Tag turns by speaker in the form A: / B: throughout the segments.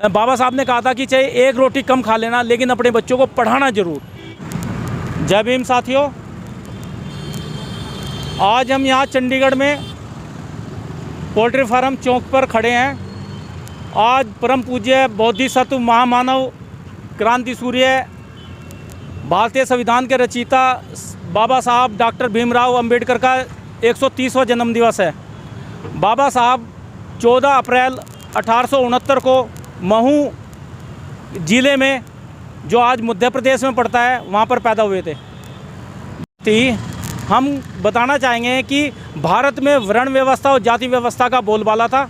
A: बाबा साहब ने कहा था कि चाहे एक रोटी कम खा लेना लेकिन अपने बच्चों को पढ़ाना जरूर। जय भीम साथियों, आज हम यहाँ चंडीगढ़ में पोल्ट्री फार्म चौक पर खड़े हैं। आज परम पूज्य बोधिसत्व महामानव क्रांति सूर्य भारतीय संविधान के रचयिता बाबा साहब डॉक्टर भीमराव अंबेडकर का 130वां जन्म दिवस है। बाबा साहब 14 अप्रैल 1869 को महू ज़िले में, जो आज मध्य प्रदेश में पड़ता है, वहाँ पर पैदा हुए थे। हम बताना चाहेंगे कि भारत में वर्ण व्यवस्था और जाति व्यवस्था का बोलबाला था।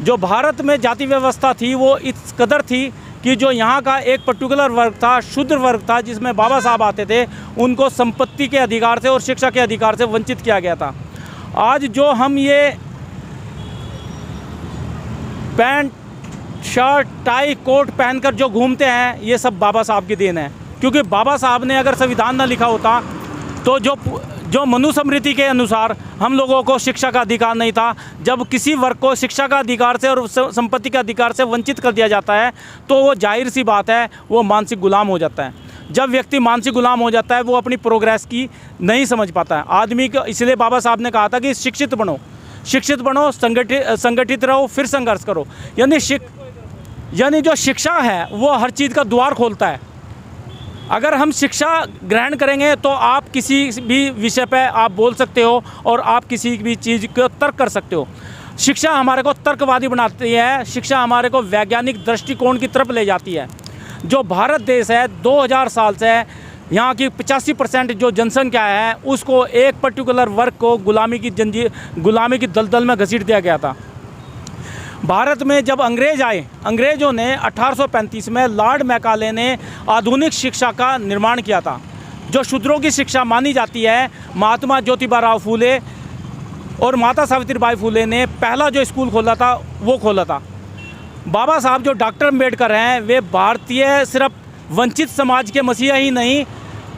A: जो भारत में जाति व्यवस्था थी वो इस कदर थी कि जो यहाँ का एक पर्टिकुलर वर्ग था, शूद्र वर्ग था, जिसमें बाबा साहब आते थे, उनको संपत्ति के अधिकार से और शिक्षा के अधिकार से वंचित किया गया था। आज जो हम ये पैंट शर्ट टाई कोट पहनकर जो घूमते हैं, ये सब बाबा साहब की देन है। क्योंकि बाबा साहब ने अगर संविधान ना लिखा होता तो जो मनुस्मृति के अनुसार हम लोगों को शिक्षा का अधिकार नहीं था। जब किसी वर्ग को शिक्षा का अधिकार से और संपत्ति के अधिकार से वंचित कर दिया जाता है तो वो जाहिर सी बात है, वो मानसिक गुलाम हो जाता है। जब व्यक्ति मानसिक गुलाम हो जाता है वो अपनी प्रोग्रेस की नहीं समझ पाता है आदमी को। इसलिए बाबा साहब ने कहा था कि शिक्षित बनो, संगठित रहो, फिर संघर्ष करो। यानी जो शिक्षा है वो हर चीज़ का द्वार खोलता है। अगर हम शिक्षा ग्रहण करेंगे तो आप किसी भी विषय पे आप बोल सकते हो और आप किसी भी चीज़ को तर्क कर सकते हो। शिक्षा हमारे को तर्कवादी बनाती है, शिक्षा हमारे को वैज्ञानिक दृष्टिकोण की तरफ ले जाती है। जो भारत देश है 2000 साल से यहाँ की 85% जो जनसंख्या है उसको एक पर्टिकुलर वर्ग को गुलामी की दलदल में घसीट दिया गया था। भारत में जब अंग्रेज आए, अंग्रेज़ों ने 1835 में लॉर्ड मैकाले ने आधुनिक शिक्षा का निर्माण किया था। जो शूद्रों की शिक्षा मानी जाती है, महात्मा ज्योतिबा राव फूले और माता सावित्रीबाई फूले ने पहला जो स्कूल खोला था वो खोला था। बाबा साहब जो डॉक्टर अम्बेडकर हैं, वे भारतीय सिर्फ वंचित समाज के मसीहा ही नहीं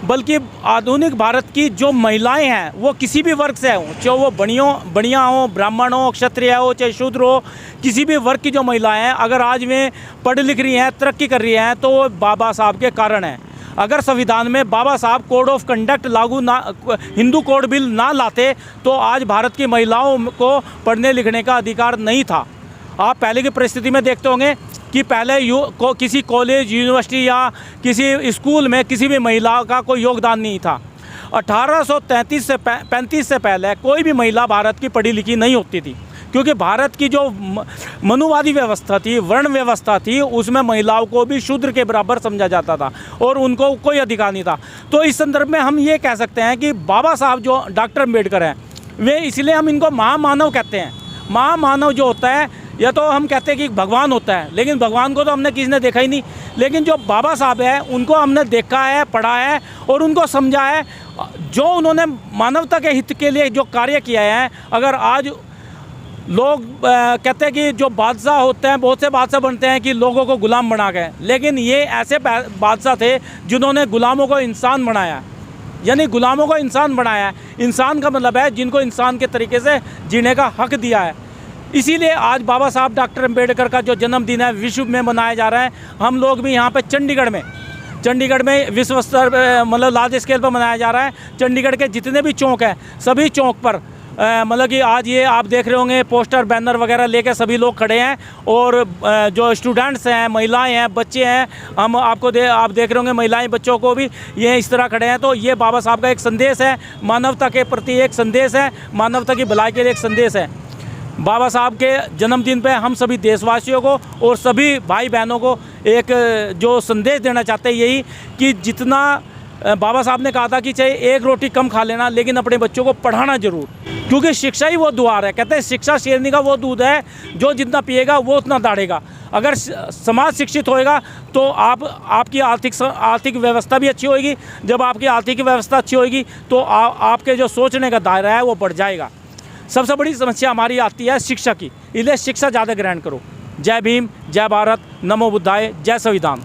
A: बल्कि आधुनिक भारत की जो महिलाएं हैं वो किसी भी वर्ग से हों, चाहे वो बनिया हो, ब्राह्मण हो, क्षत्रिय हो, चाहे शूद्र हो, किसी भी वर्ग की जो महिलाएं हैं, अगर आज में पढ़ लिख रही हैं, तरक्की कर रही हैं, तो वो बाबा साहब के कारण है। अगर संविधान में बाबा साहब code of conduct Hindu code bill ना लाते तो आज भारत की महिलाओं को पढ़ने लिखने का अधिकार नहीं था। आप पहले की परिस्थिति में देखते होंगे कि पहले किसी कॉलेज, यूनिवर्सिटी या किसी स्कूल में किसी भी महिला का कोई योगदान नहीं था। 1835 से 35 से पहले कोई भी महिला भारत की पढ़ी लिखी नहीं होती थी, क्योंकि भारत की जो मनुवादी व्यवस्था थी, वर्ण व्यवस्था थी, उसमें महिलाओं को भी शूद्र के बराबर समझा जाता था और उनको कोई अधिकार नहीं था। तो इस संदर्भ में हम ये कह सकते हैं कि बाबा साहब जो डॉक्टर अम्बेडकर हैं, वे इसलिए हम इनको महामानव कहते हैं। महामानव जो होता है, या तो हम कहते हैं कि भगवान होता है, लेकिन भगवान को तो हमने किसी ने देखा ही नहीं। लेकिन जो बाबा साहब है उनको हमने देखा है, पढ़ा है और उनको समझा है। जो उन्होंने मानवता के हित के लिए जो कार्य किया है, अगर आज लोग कहते हैं कि जो बादशाह होते हैं, बहुत से बादशाह बनते हैं कि लोगों को गुलाम बना के, लेकिन ये ऐसे बादशाह थे जिन्होंने गुलामों को इंसान बनाया। यानी गुलामों को इंसान बनाया। इंसान का मतलब है जिनको इंसान के तरीके से जीने का हक दिया है। इसीलिए आज बाबा साहब डॉक्टर अम्बेडकर का जो जन्मदिन है विश्व में मनाया जा रहा है। हम लोग भी यहाँ पे चंडीगढ़ में विश्व स्तर मतलब लार्ज स्केल पर मनाया जा रहा है। चंडीगढ़ के जितने भी चौक हैं, सभी चौक पर मतलब कि आज ये आप देख रहे होंगे पोस्टर बैनर वगैरह लेके सभी लोग खड़े हैं और जो स्टूडेंट्स हैं, महिलाएं हैं, बच्चे हैं, आप देख रहे होंगे महिलाएं बच्चों को भी ये इस तरह खड़े हैं। तो ये बाबा साहब का एक संदेश है, मानवता के प्रति एक संदेश है, मानवता की भलाई के लिए एक संदेश है। बाबा साहब के जन्मदिन पे हम सभी देशवासियों को और सभी भाई बहनों को एक जो संदेश देना चाहते हैं यही कि जितना बाबा साहब ने कहा था कि चाहे एक रोटी कम खा लेना लेकिन अपने बच्चों को पढ़ाना जरूर, क्योंकि शिक्षा ही वो द्वार है। कहते हैं शिक्षा शेरनी का वो दूध है जो जितना पिएगा वो उतना दाढ़ेगा। अगर समाज शिक्षित होएगा तो आपकी आर्थिक व्यवस्था भी अच्छी होएगी। जब आपकी आर्थिक व्यवस्था अच्छी होएगी तो आपके जो सोचने का दायरा है वो बढ़ जाएगा। सबसे बड़ी समस्या हमारी आती है शिक्षा की, इसलिए शिक्षा ज़्यादा ग्रहण करो। जय भीम, जय भारत, नमो बुद्धाय, जय संविधान।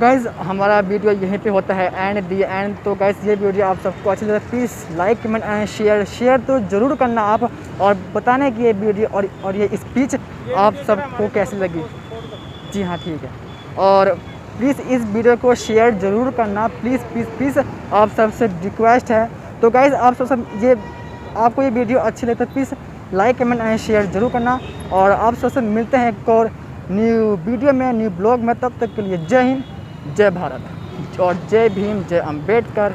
B: गाइज़ हमारा वीडियो यहीं पे होता है एंड दी एंड। तो गाइज़ ये वीडियो आप सबको अच्छी लगे please like comment and share तो ज़रूर करना आप, और बताना कि ये वीडियो और ये स्पीच आप सबको कैसी लगी। जी हाँ ठीक है, और प्लीज़ इस वीडियो को शेयर ज़रूर करना, प्लीज़ प्लीज़ प्लीज़ आप सबसे रिक्वेस्ट है। तो गाइज़ आप सब ये आपको ये वीडियो अच्छी लगती है please like comment and share ज़रूर करना, और आप सबसे मिलते हैं एक और न्यू वीडियो में, न्यू ब्लॉग में। तब तक के लिए जय हिंद, जय भारत और जय भीम, जय अम्बेडकर।